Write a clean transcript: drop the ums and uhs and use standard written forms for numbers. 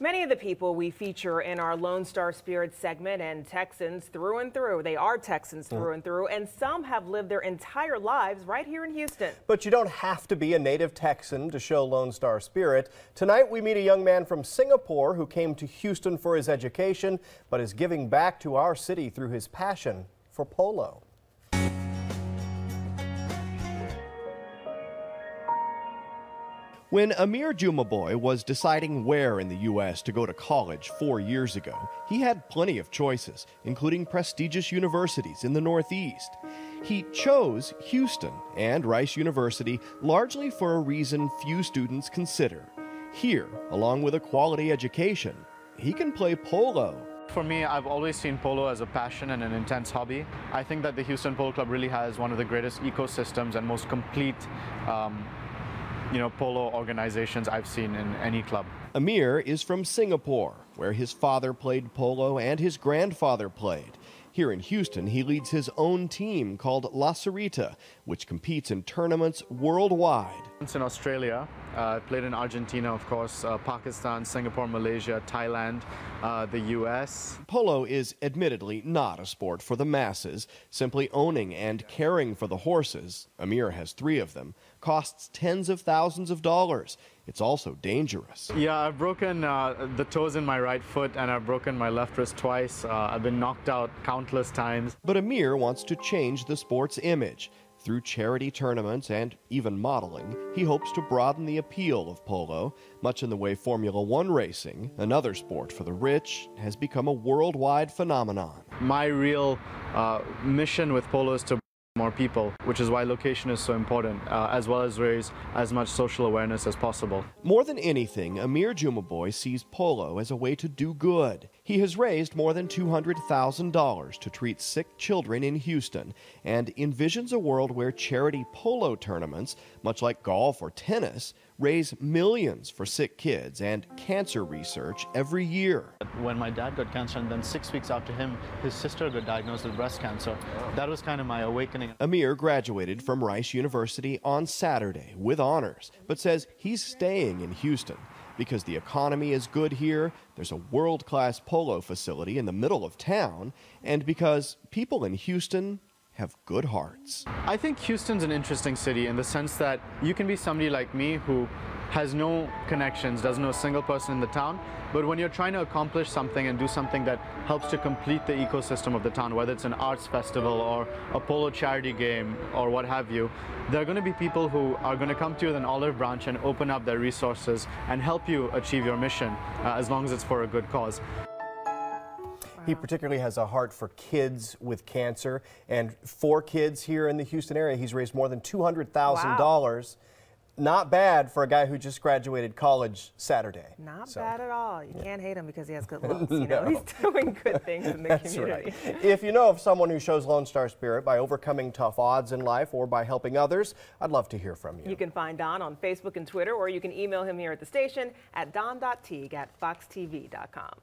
Many of the people we feature in our Lone Star Spirit segment and Texans through and through. They are Texans through and through, and some have lived their entire lives right here in Houston. But you don't have to be a native Texan to show Lone Star Spirit. Tonight we meet a young man from Singapore who came to Houston for his education, but is giving back to our city through his passion for polo. When Ameer Jumabhoy was deciding where in the U.S. to go to college 4 years ago, he had plenty of choices, including prestigious universities in the Northeast. He chose Houston and Rice University largely for a reason few students consider. Here, along with a quality education, he can play polo. For me, I've always seen polo as a passion and an intense hobby. I think that the Houston Polo Club really has one of the greatest ecosystems and most complete polo organizations I've seen in any club. Ameer is from Singapore, where his father played polo and his grandfather played. Here in Houston, he leads his own team called La Cerita, which competes in tournaments worldwide. Once in Australia, I played in Argentina, of course, Pakistan, Singapore, Malaysia, Thailand, the U.S. Polo is admittedly not a sport for the masses. Simply owning and caring for the horses, Ameer has 3 of them, costs tens of thousands of dollars. It's also dangerous. Yeah, I've broken the toes in my right foot and I've broken my left wrist twice. I've been knocked out countless times. But Ameer wants to change the sport's image. Through charity tournaments and even modeling, he hopes to broaden the appeal of polo, much in the way Formula One racing, another sport for the rich, has become a worldwide phenomenon. My real mission with polo is to more people, which is why location is so important, as well as raise as much social awareness as possible. More than anything, Ameer Jumabhoy sees polo as a way to do good. He has raised more than $200,000 to treat sick children in Houston and envisions a world where charity polo tournaments, much like golf or tennis, raise millions for sick kids and cancer research every year. When my dad got cancer and then 6 weeks after him, his sister got diagnosed with breast cancer, that was kind of my awakening. Ameer graduated from Rice University on Saturday with honors, but says he's staying in Houston because the economy is good here, there's a world-class polo facility in the middle of town, and because people in Houston have good hearts. I think Houston's an interesting city in the sense that you can be somebody like me who has no connections, doesn't know a single person in the town, but when you're trying to accomplish something and do something that helps to complete the ecosystem of the town, whether it's an arts festival or a polo charity game or what have you, there are going to be people who are going to come to you with an olive branch and open up their resources and help you achieve your mission, as long as it's for a good cause. He particularly has a heart for kids with cancer, and 4 kids here in the Houston area. He's raised more than $200,000. Wow. Not bad for a guy who just graduated college Saturday. Not bad at all. You can't hate him because he has good looks. You know, he's doing good things in the community. Right. If you know of someone who shows Lone Star Spirit by overcoming tough odds in life or by helping others, I'd love to hear from you. You can find Don on Facebook and Twitter, or you can email him here at the station at don.teague@foxtv.com.